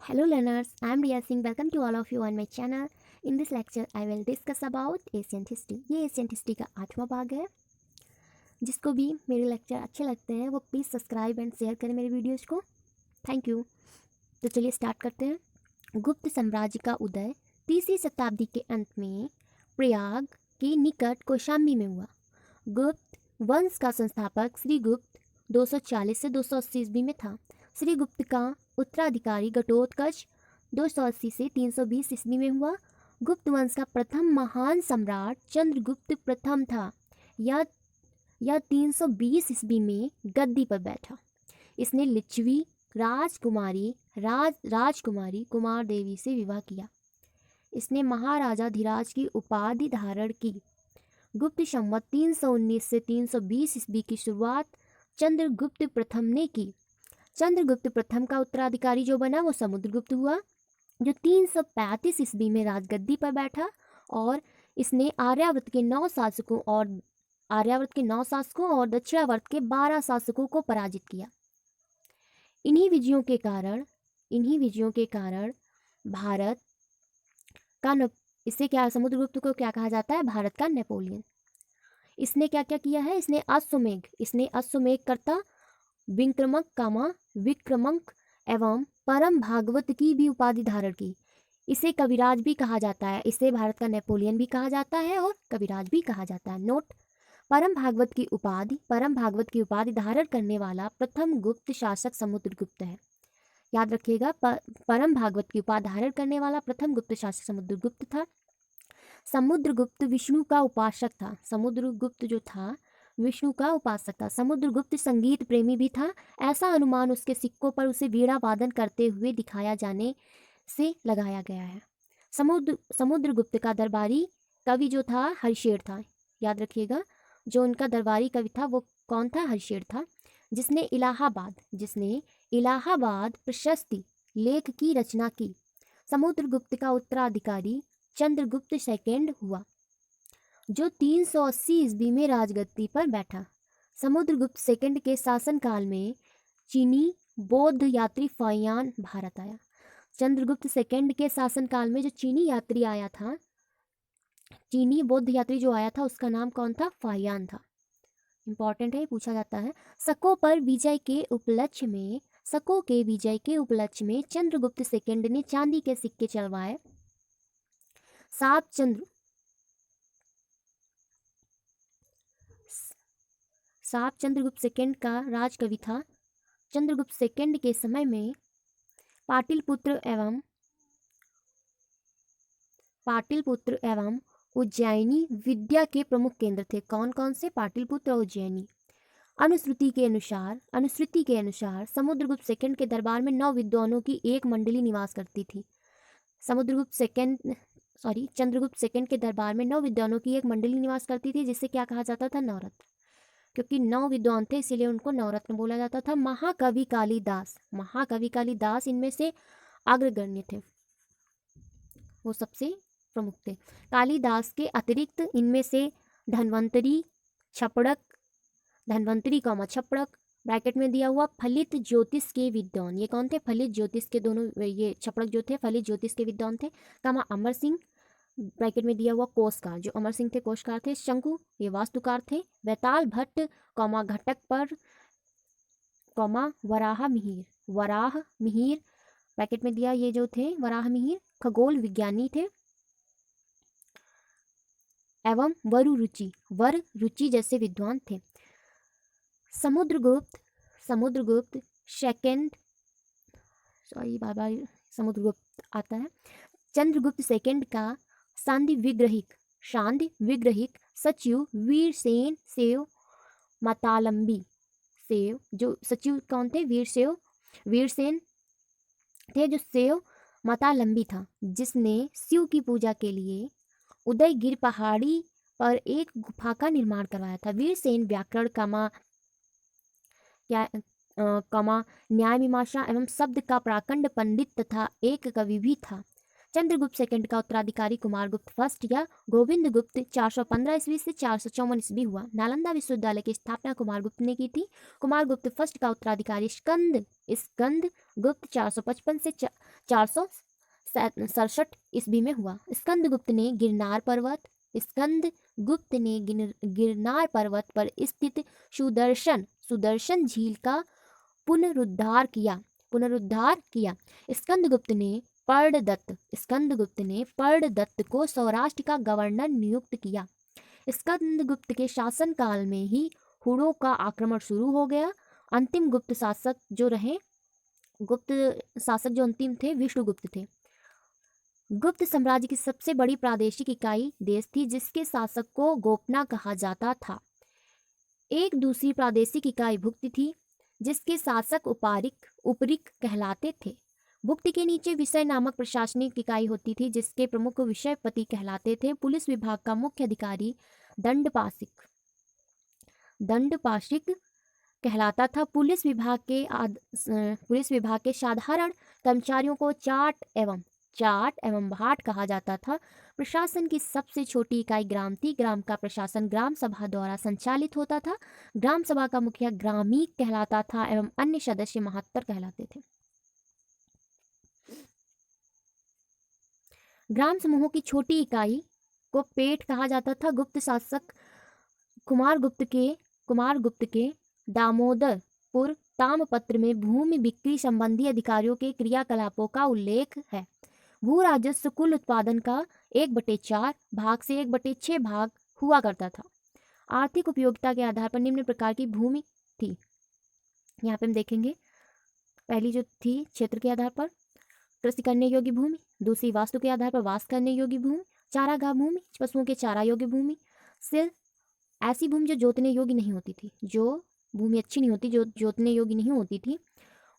Hello learners, I am Riya Singh. Welcome to all of you on my channel. In this lecture, I will discuss about Asian history. ये Asian history का 8वां भाग है। जिसको भी मेरे lecture अच्छे लगते हैं वो प्लीज़ सब्सक्राइब एंड शेयर करें मेरे वीडियोज़ को। Thank you. तो चलिए स्टार्ट करते हैं। गुप्त साम्राज्य का उदय 3वीं शताब्दी के अंत में प्रयाग के निकट कौशाम्बी में हुआ। गुप्त वंश का संस्थापक श्रीगुप्त 240 से 280 ईस्वी में था। श्रीगुप्त का उत्तराधिकारी घटोत्कच 280 से 320 ईस्वी में हुआ। गुप्त वंश का प्रथम महान सम्राट चंद्रगुप्त प्रथम था। यह 320 ईस्वी में गद्दी पर बैठा। इसने लिच्छवी राजकुमारी कुमार देवी से विवाह किया। इसने महाराजाधिराज की उपाधि धारण की। गुप्त संवत 319 से 320 ईस्वी की शुरुआत चंद्रगुप्त प्रथम ने की। चंद्रगुप्त प्रथम का उत्तराधिकारी जो बना वो समुद्रगुप्त हुआ, जो 335 ईस्वी में राजगद्दी पर बैठा और इसने आर्यावर्त के 9 शासकों और दक्षिणावर्त के 12 शासकों को पराजित किया। इन्हीं विजयों के कारण भारत का इसे क्या समुद्रगुप्त को क्या कहा जाता है? भारत का नेपोलियन। इसने क्या क्या किया है? इसने अश्वमेध कर्ता, विक्रमंक एवं परम भागवत की भी उपाधि धारण की। इसे कविराज भी कहा जाता है। इसे भारत का नेपोलियन भी कहा जाता है और कविराज भी कहा जाता है। नोट, परम भागवत की उपाधि धारण करने वाला प्रथम गुप्त शासक समुद्रगुप्त है। याद रखिएगा, परम भागवत की उपाधि धारण करने वाला प्रथम गुप्त शासक समुद्रगुप्त था। समुद्रगुप्त विष्णु का उपासक था। समुद्रगुप्त संगीत प्रेमी भी था। ऐसा अनुमान उसके सिक्कों पर उसे वीणा वादन करते हुए दिखाया जाने से लगाया गया है। समुद्रगुप्त का दरबारी कवि जो था हर्षेड था। याद रखिएगा, जो उनका दरबारी कवि था वो कौन था? हर्षेड था, जिसने इलाहाबाद प्रशस्ति लेख की रचना की। समुद्रगुप्त का उत्तराधिकारी चंद्रगुप्त सेकंड हुआ, जो 380 ईस्वी में राजगद्दी पर बैठा। समुद्रगुप्त सेकंड के शासनकाल में चीनी बौद्ध यात्री फाहियान भारत आया। चंद्रगुप्त सेकंड के शासनकाल में जो चीनी बौद्ध यात्री जो आया था उसका नाम कौन था? फाहियान था। इंपॉर्टेंट है, पूछा जाता है। शकों के विजय के उपलक्ष्य में चंद्रगुप्त सेकंड ने चांदी के सिक्के चलवाए। साप चंद्रगुप्त सेकंड का राजकवि था। चंद्रगुप्त सेकंड के समय में पाटलिपुत्र एवं उज्जैनी विद्या के प्रमुख केंद्र थे। कौन कौन से? पाटलिपुत्र और उज्जैनी। अनुश्रुति के अनुसार समुद्रगुप्त सेकंड के दरबार में 9 विद्वानों की एक मंडली निवास करती थी। चंद्रगुप्त सेकंड के दरबार में 9 विद्वानों की एक मंडली निवास करती थी, जिसे क्या कहा जाता था? नवरत्न। क्योंकि 9 विद्वान थे इसीलिए उनको नवरत्न बोला जाता था। महाकवि कालिदास इनमें से अग्रगण्य थे, वो सबसे प्रमुख थे। कालिदास के अतिरिक्त इनमें से धन्वंतरी छपड़क ब्रैकेट में दिया हुआ फलित ज्योतिष के विद्वान, ये कौन थे? फलित ज्योतिष के दोनों, ये छपड़क जो थे फलित ज्योतिष के विद्वान थे। अमर सिंह ब्रैकेट में दिया हुआ कोशकार, जो अमर सिंह थे कोशकार थे। शंकु ये वास्तुकार थे। वैताल भट्ट घटक पर वराह मिहिर ब्रैकेट में दिया, ये जो थे वराह मिहिर खगोल विज्ञानी थे। एवं वर रुचि जैसे विद्वान थे। समुद्रगुप्त आता है। चंद्रगुप्त सेकंड का शांति विग्रहिक सचिव वीरसेन सेव मतालंबी जो सचिव कौन थे? वीरसेन थे, जो सेव मतालंबी था, जिसने शिव की पूजा के लिए उदयगिर पहाड़ी पर एक गुफा का निर्माण करवाया था। वीरसेन व्याकरण न्याय मीमांसा एवं शब्द का प्राकंड पंडित तथा एक कवि भी था। चंद्रगुप्त सेकंड का उत्तराधिकारी कुमारगुप्त फर्स्ट या गोविंद गुप्त 415 ईस्वी से 454 ईस्वी हुआ। नालंदा विश्वविद्यालय की स्थापना कुमारगुप्त ने की थी। कुमारगुप्त फर्स्ट का उत्तराधिकारी स्कंद गुप्त 455 से 467 ईस्वी में हुआ। स्कंद गुप्त ने गिरनार पर्वत पर स्थित सुदर्शन झील का पुनरुद्धार किया। स्कंदगुप्त ने पर्णदत्त को सौराष्ट्र का गवर्नर नियुक्त किया। स्कंदगुप्त के शासन काल में ही हुड़ों का आक्रमण शुरू हो गया। अंतिम गुप्त शासक जो अंतिम थे विष्णुगुप्त थे। गुप्त साम्राज्य की सबसे बड़ी प्रादेशिक इकाई देश थी, जिसके शासक को गोपना कहा जाता था। एक दूसरी प्रादेशिक इकाई भुक्ति थी, जिसके शासक उपरिक कहलाते थे। भुक्ति के नीचे विषय नामक प्रशासनिक इकाई होती थी, जिसके प्रमुख विषयपति कहलाते थे। पुलिस विभाग का मुख्य अधिकारी दंडपाशिक कहलाता था। पुलिस विभाग के साधारण कर्मचारियों को चाट एवं भाट कहा जाता था। प्रशासन की सबसे छोटी इकाई ग्राम थी। ग्राम का प्रशासन ग्राम सभा द्वारा संचालित होता था। ग्राम सभा का मुखिया ग्रामीक कहलाता था एवं अन्य सदस्य महात्तर कहलाते थे। ग्राम समूहों की छोटी इकाई को पेट कहा जाता था। गुप्त शासक कुमारगुप्त के दामोदरपुर ताम्रपत्र में भूमि बिक्री संबंधी अधिकारियों के क्रियाकलापों का उल्लेख है। भू राजस्व कुल उत्पादन का 1/4 भाग से 1/6 भाग हुआ करता था। आर्थिक उपयोगिता के आधार पर निम्न प्रकार की भूमि थी। यहाँ पे हम देखेंगे, पहली जो थी क्षेत्र के आधार पर कृषि करने योग्य भूमि, दूसरी वास्तु के आधार पर वास करने योग्य भूमि, चारागाह भूमि, पशुओं के चारा योग्य भूमि, सिल ऐसी भूमि जो जोतने योग्य नहीं होती थी, जो भूमि अच्छी नहीं होती, जो जोतने योग्य नहीं होती थी,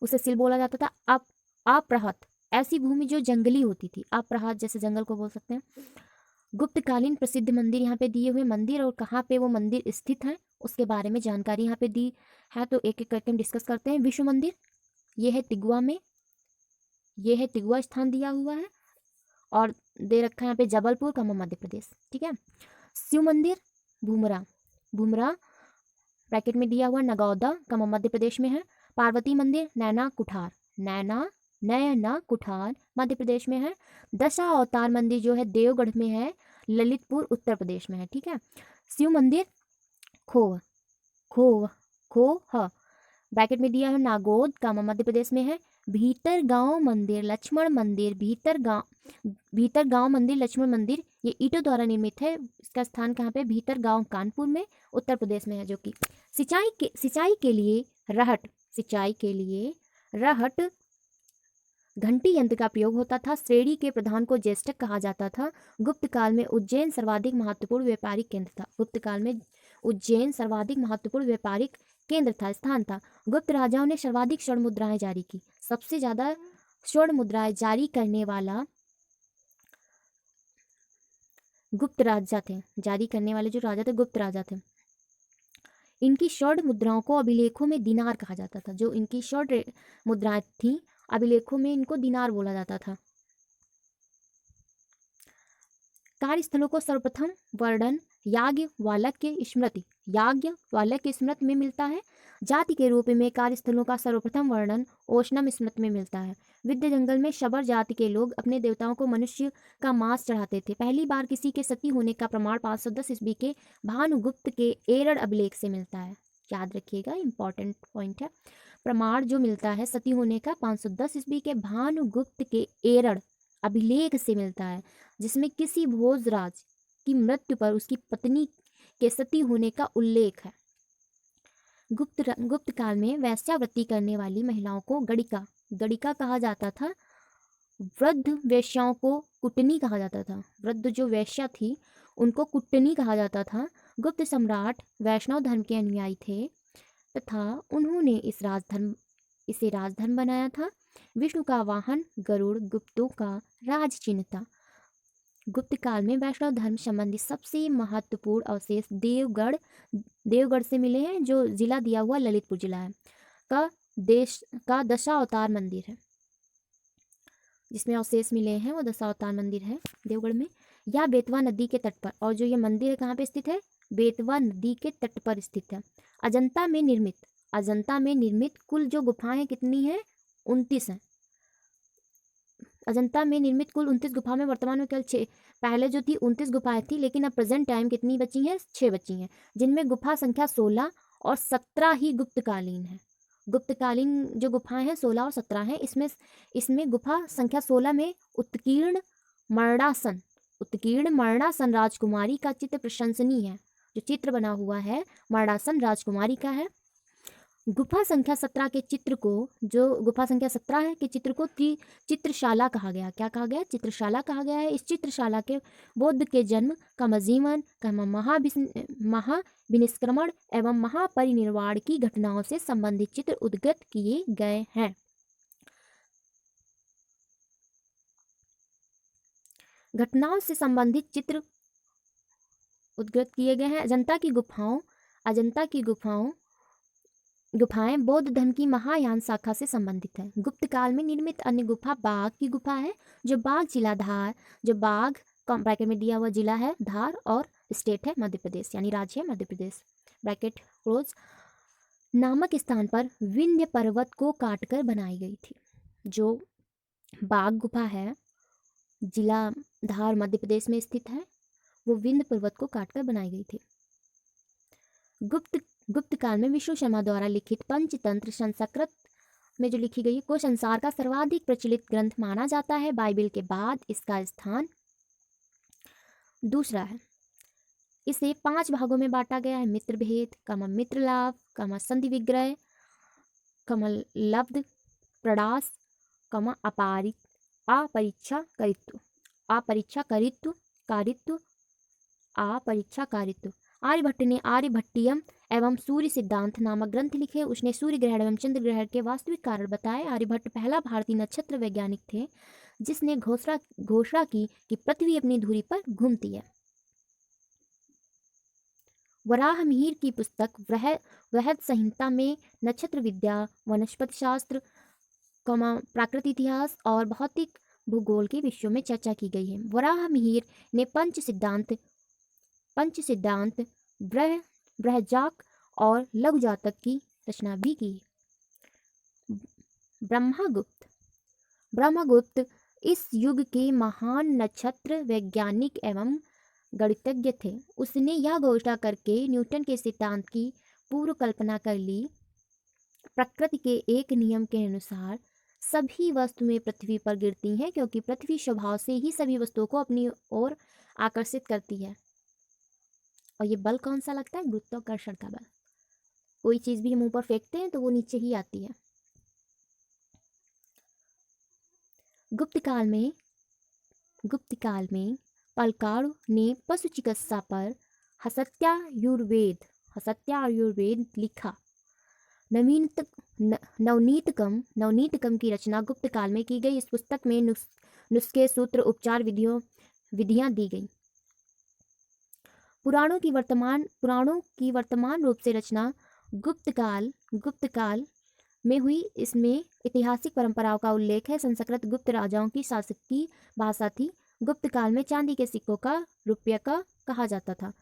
उसे सिल बोला जाता था। अप्रहत ऐसी भूमि जो जंगली होती थी, अप्रहत जैसे जंगल को बोल सकते हैं। गुप्तकालीन प्रसिद्ध मंदिर यहाँ पे दिए हुए मंदिर और कहाँ पे वो मंदिर स्थित है उसके बारे में जानकारी यहाँ पे दी है, तो एक एक करके हम डिस्कस करते हैं। विष्णु मंदिर ये है तिगवा में, ये है तिगवा स्थान दिया हुआ है और दे रखा है यहाँ पे जबलपुर का मध्य प्रदेश, ठीक है। शिव मंदिर भूमरा ब्रैकेट में दिया हुआ नगौदा का मध्य प्रदेश में है। पार्वती मंदिर नैना कुठार मध्य प्रदेश में है। दशा अवतार मंदिर जो है देवगढ़ में है, ललितपुर उत्तर प्रदेश में है, ठीक है। शिव मंदिर खोह ब्रैकेट में दिया है नागौद का मध्य प्रदेश में है। भीतर गांव मंदिर लक्ष्मण मंदिर ये ईंटों द्वारा निर्मित है। इसका स्थान कहाँ पे? भीतर गांव कानपुर में उत्तर प्रदेश में है। जो कि सिंचाई के लिए रहट घंटी यंत्र का प्रयोग होता था। श्रेणी के प्रधान को ज्येष्ठक कहा जाता था। गुप्त काल में उज्जैन सर्वाधिक महत्वपूर्ण व्यापारिक केंद्र था, स्थान था। गुप्त राजाओं ने सर्वाधिक स्वर्ण मुद्राएं जारी की। सबसे ज्यादा स्वर्ण मुद्राएं जारी करने वाला गुप्त राजा थे। जारी करने वाले जो राजा थे गुप्त राजा थे। इनकी स्वर्ण मुद्राओं को अभिलेखों में दिनार कहा जाता था। जो इनकी स्वर्ण मुद्राएं थी अभिलेखों में इनको दिनार बोला जाता था। कार्यस्थलों को सर्वप्रथम वर्णन याज्ञवल्क्य स्मृति में मिलता है। जाति के रूप में कार्यस्थलों का सर्वप्रथम वर्णन ओशनम स्मृति में मिलता है। विद्या जंगल में शबर जाति के लोग अपने देवताओं को मनुष्य का मांस चढ़ाते थे। पहली बार किसी के सती होने का प्रमाण 510 ईस्वी के भानुगुप्त के एरड़ अभिलेख से मिलता है। याद रखिएगा, इंपॉर्टेंट पॉइंट है। प्रमाण जो मिलता है सती होने का 510 ईस्वी के भानुगुप्त के एरड़ अभिलेख से मिलता है, जिसमें किसी भोजराज की मृत्यु पर उसकी पत्नी के सती होने का उल्लेख है। गुप्त काल में वैश्यावृत्ति करने वाली महिलाओं को गणिका कहा जाता था। वृद्ध वेश्याओं को कुटनी कहा जाता था। वृद्ध जो वेश्या थी उनको कुटनी कहा जाता था। गुप्त सम्राट वैष्णव धर्म के अनुयायी थे तथा उन्होंने इसे राजधर्म बनाया था। विष्णु का वाहन गरुड़ गुप्तों का राज चिन्ह था। गुप्त काल में वैष्णव धर्म संबंधी सबसे महत्वपूर्ण अवशेष देवगढ़ से मिले हैं, जो जिला दिया हुआ ललितपुर जिला है। का दशावतार मंदिर है। जिसमें अवशेष मिले हैं वो दशावतार मंदिर है देवगढ़ में, या बेतवा नदी के तट पर। और जो ये मंदिर है कहाँ पे स्थित है? बेतवा नदी के तट पर स्थित है। अजंता में निर्मित कुल जो गुफाएं कितनी हैं? 29 हैं। अजंता में निर्मित कुल 29 गुफा में वर्तमान में केवल 6, पहले जो थी 29 गुफाएं थी, लेकिन अब प्रेजेंट टाइम कितनी बची हैं? 6 बची हैं, जिनमें गुफा संख्या 16 और 17 ही गुप्तकालीन है। गुप्तकालीन जो गुफाएं हैं 16 और 17 हैं। इसमें गुफा संख्या 16 में उत्कीर्ण मरणासन राजकुमारी का चित्र प्रशंसनीय है। जो चित्र बना हुआ है मरणासन राजकुमारी का है। गुफा संख्या 17 के चित्र को, जो गुफा संख्या 17 है के चित्र को चित्रशाला कहा गया। क्या कहा गया? चित्रशाला कहा गया है। इस चित्रशाला के बौद्ध के जन्म का मजीवन का महाविनिष्क्रमण एवं महापरिनिर्वाण की घटनाओं से संबंधित चित्र उद्गत किए गए हैं। घटनाओं से संबंधित चित्र उद्गत किए गए हैं। अजंता की गुफाएं बौद्ध धर्म की महायान शाखा से संबंधित है। गुप्त काल में निर्मित अन्य गुफा बाघ की गुफा है, जो बाघ जिला धार, जो बाघ ब्रैकेट में दिया हुआ जिला है धार और स्टेट है मध्य प्रदेश, यानी राज्य है मध्य प्रदेश, ब्रैकेट क्लोज, नामक स्थान पर विंध्य पर्वत को काटकर बनाई गई थी। जो बाघ गुफा है जिला धार मध्य प्रदेश में स्थित है, वो विंध्य पर्वत को काटकर बनाई गई थी। गुप्त काल में विष्णु शर्मा द्वारा लिखित पंचतंत्र संस्कृत में जो लिखी गई को संसार का सर्वाधिक प्रचलित ग्रंथ माना जाता है। बाइबल के बाद इसका स्थान दूसरा है। इसे 5 भागों में बांटा गया है। मित्र भेद, मित्र लाभ, संधि विग्रह, लब्ध प्रडास, अपरीक्षा आर्यभट्ट ने आर्यभट्टियम एवं सूर्य सिद्धांत नामक ग्रंथ लिखे। उसने सूर्य ग्रहण एवं चंद्र ग्रहण के वास्तविक कारण बताए। आर्यभट्ट पहला भारतीय नक्षत्र वैज्ञानिक थे जिसने घोषणा की कि पृथ्वी अपनी धुरी पर घूमती है। वराह मिहिर की पुस्तक वृहद संहिता में नक्षत्र विद्या, वनस्पति शास्त्र, प्राकृतिक इतिहास और भौतिक भूगोल के विषयों में चर्चा की गई है। वराह मिहिर ने पंच सिद्धांत बृहजाक और लघु जातक की रचना भी की। ब्रह्मगुप्त इस युग के महान नक्षत्र वैज्ञानिक एवं गणितज्ञ थे। उसने यह घोषणा करके न्यूटन के सिद्धांत की पूर्व कल्पना कर ली। प्रकृति के एक नियम के अनुसार सभी वस्तुएं पृथ्वी पर गिरती हैं, क्योंकि पृथ्वी स्वभाव से ही सभी वस्तुओं को अपनी ओर आकर्षित करती है। और ये बल कौन सा लगता है? गुरुत्वाकर्षण का बल। कोई चीज भी हम ऊपर फेंकते हैं तो वो नीचे ही आती है। गुप्त काल में पलकाड़ ने पशु चिकित्सा पर हसत्यायुर्वेद लिखा। नवनीतकम की रचना गुप्त काल में की गई। इस पुस्तक में नुस्खे, सूत्र, उपचार विधियां दी गई। पुराणों की वर्तमान रूप से रचना गुप्त काल में हुई। इसमें ऐतिहासिक परंपराओं का उल्लेख है। संस्कृत गुप्त राजाओं की शासकीय भाषा थी। गुप्त काल में चांदी के सिक्कों का रुपये का कहा जाता था।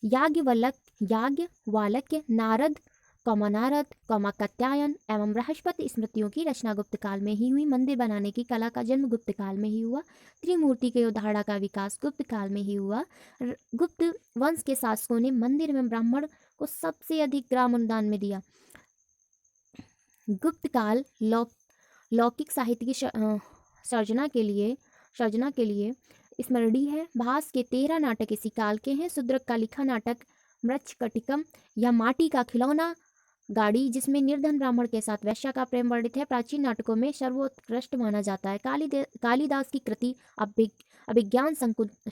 याज्ञवल्क्य, नारद, कात्यायन एवं बृहस्पति स्मृतियों की रचना गुप्त काल में ही हुई। मंदिर बनाने की कला का जन्म गुप्त काल में ही हुआ। त्रिमूर्ति के अवधारणा का विकास गुप्त काल में ही हुआ। गुप्त वंश के शासकों ने मंदिर में ब्राह्मण को सबसे अधिक ग्राम अनुदान में दिया। गुप्त काल लौकिक साहित्य की सर्जना के लिए स्मरणीय है। भास के 13 नाटक इसी काल के हैं। शूद्रक का लिखा नाटक मृच्छकटिकम या माटी का खिलौना गाड़ी, जिसमें निर्धन ब्राह्मण के साथ वैश्या का प्रेम वर्णित है, प्राचीन नाटकों में सर्वोत्कृष्ट माना जाता है। कालिदास की कृति अभिज्ञान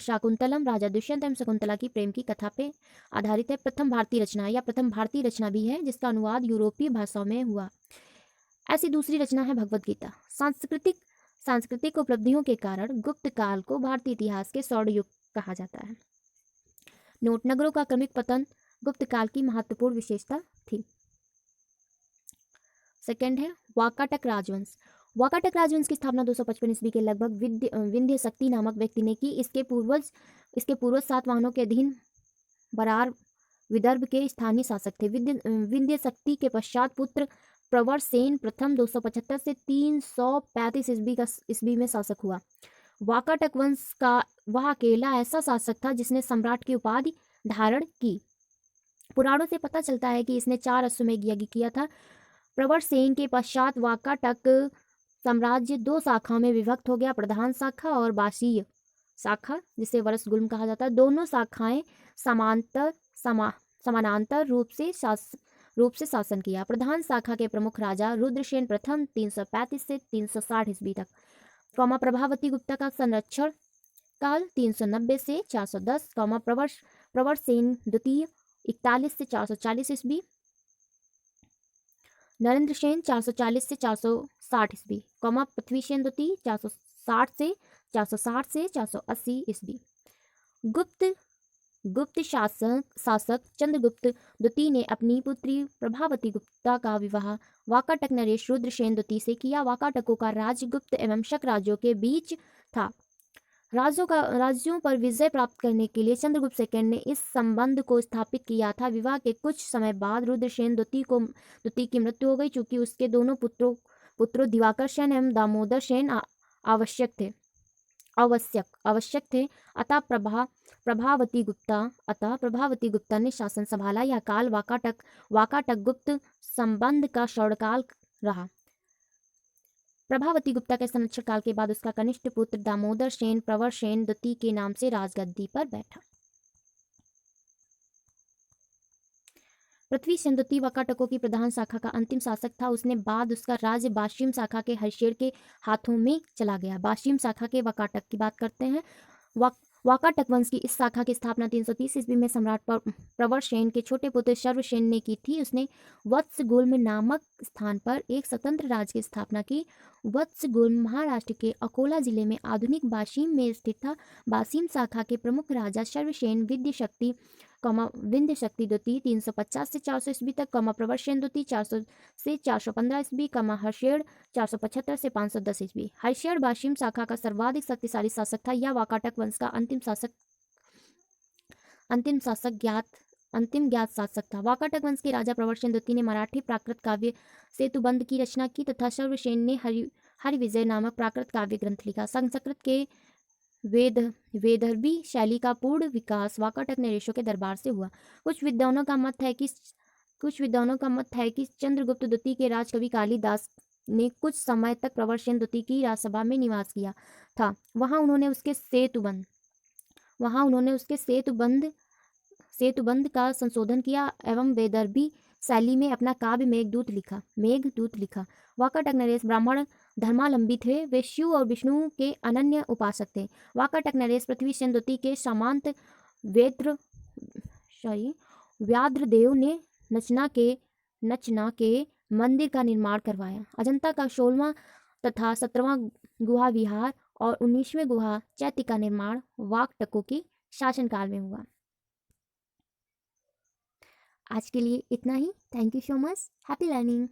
शाकुंतलम राजा दुष्यंत एवं शकुंतला की प्रेम की कथा पे आधारित है। प्रथम भारतीय रचना भी है जिसका अनुवाद यूरोपीय भाषाओं में हुआ। ऐसी दूसरी रचना है भगवद गीता। सांस्कृतिक उपलब्धियों के कारण गुप्त काल को भारतीय इतिहास के स्वर्ण युग कहा जाता है। नोट: नगरों का क्रमिक पतन गुप्त काल की महत्वपूर्ण विशेषता थी। सेकंड है वाकाटक राजवंश। वाकाटक राजवंश की स्थापना 255 ईस्वी के लगभग विंध्य शक्ति नामक व्यक्ति ने की। इसके पूर्वज सातवाहनों के अधीन बरार विदर्भ के स्थानीय शासक थे। विंध्य शक्ति के पश्चात पुत्र प्रवर सेन प्रथम 275 से 335 ईस्वी में शासक हुआ। वाकाटक वंश का वह अकेला ऐसा शासक था जिसने सम्राट की उपाधि धारण की। पुराणों से पता चलता है कि इसने 4 अश्वमेध यज्ञ किया था। प्रवर सेन के पश्चात वाकाटक साम्राज्य 2 शाखाओं में विभक्त हो गया, प्रधान शाखा और बासीय शाखा, जिसे वरसगुल्म कहा जाता है। दोनों शाखाएं समानांतर रूप से शासन किया। प्रधान शाखा के प्रमुख राजा रुद्रसेन प्रथम 335 से 360 ईस्वी तक, प्रभावती गुप्ता का संरक्षण काल 390 से 410, प्रवर सेन द्वितीय 41 से 440 ईस्वी, नरेंद्र सेन 440 से 460 ईस्वी, पृथ्वीसेन द्वितीय 460 से 480 ईस्वी। गुप्त शासक चंद्रगुप्त द्वितीय ने अपनी पुत्री प्रभावती गुप्ता का विवाह वाकाटक नरेश रुद्रसेन द्वितीय से किया। वाकाटकों का राज्य गुप्त एवं शक राज्यों के बीच था। राज्यों पर विजय प्राप्त करने के लिए चंद्रगुप्त सेकंड ने इस संबंध को स्थापित किया था। विवाह के कुछ समय बाद रुद्रसेन द्वितीय की मृत्यु हो गई। चूंकि उसके दोनों पुत्रों दिवाकर सेन एवं दामोदर सेन आवश्यक थे, अतः प्रभावती गुप्ता ने शासन संभाला। यह काल वाकाटक गुप्त संबंध का स्वर्णकाल रहा। प्रभावती गुप्ता के संरक्षण काल के बाद उसका कनिष्ठ पुत्र दामोदर सेन प्रवर सेन द्वितीय के नाम से राजगद्दी पर बैठा। पृथ्वीसेन द्वितीय वाकाटकों की प्रधान शाखा का अंतिम शासक था। उसने बाद उसका राज्य बाशिम शाखा के हर्षेड के हाथों में चला गया। बाशिम शाखा के वाकाटक की बात करते हैं। वाकाटक वंश की इस शाखा की स्थापना 330 ईस्वी में सम्राट प्रवर सेन के छोटे पुत्र सर्वसेन ने की थी। उसने वत्सगुल्म नामक स्थान पर एक स्वतंत्र राज्य की स्थापना की। वत्सगुल्म महाराष्ट्र के अकोला जिले में आधुनिक बाशिम में स्थित था। बाशिम शाखा के प्रमुख राजा सर्वसेन विंध्य शक्ति द्वितीय 350 से 400 ईस्वी तक, प्रवर सेन द्वितीय 400 से 415 ईस्वी, हर्षेड 475 से 510 ईस्वी। हर्षेड बाशिम शाखा का सर्वाधिक शक्तिशाली शासक था। यह वाकाटक वंश का अंतिम ज्ञात शासक था। वाकाटक वंश के राजा प्रवर सेन द्वितीय ने मराठी प्राकृत काव्य सेतुबंध की रचना की तथा सर्वसेन ने हरिविजय नामक प्राकृत काव्य ग्रंथ लिखा। संस्कृत के वेदर्भी शैली का पूर्ण विकास वाकाटक नरेशों के दरबार से हुआ। कुछ विद्वानों का मत है कि चंद्रगुप्त द्वितीय के राजकवि कालिदास ने कुछ समय तक प्रवर सेन द्वितीय की राजसभा में निवास किया था। वहां उन्होंने उसके सेतुबंध का संशोधन किया एवं वेदर्भी शैली में अपना काव्य मेघदूत लिखा। वाकाटक नरेश ब्राह्मण धर्मावलंबी थे। वे शिव और विष्णु के अनन्य उपासक थे। वाकाटक नरेश पृथ्वीसेन द्वितीय के सामंत व्याघ्रदेव ने नचना के मंदिर का निर्माण करवाया। अजंता का 16वां तथा 17वां गुहा विहार और 19वें गुहा चैत्य का निर्माण वाकाटकों के शासनकाल में हुआ। आज के लिए इतना ही। Thank you so much. Happy learning.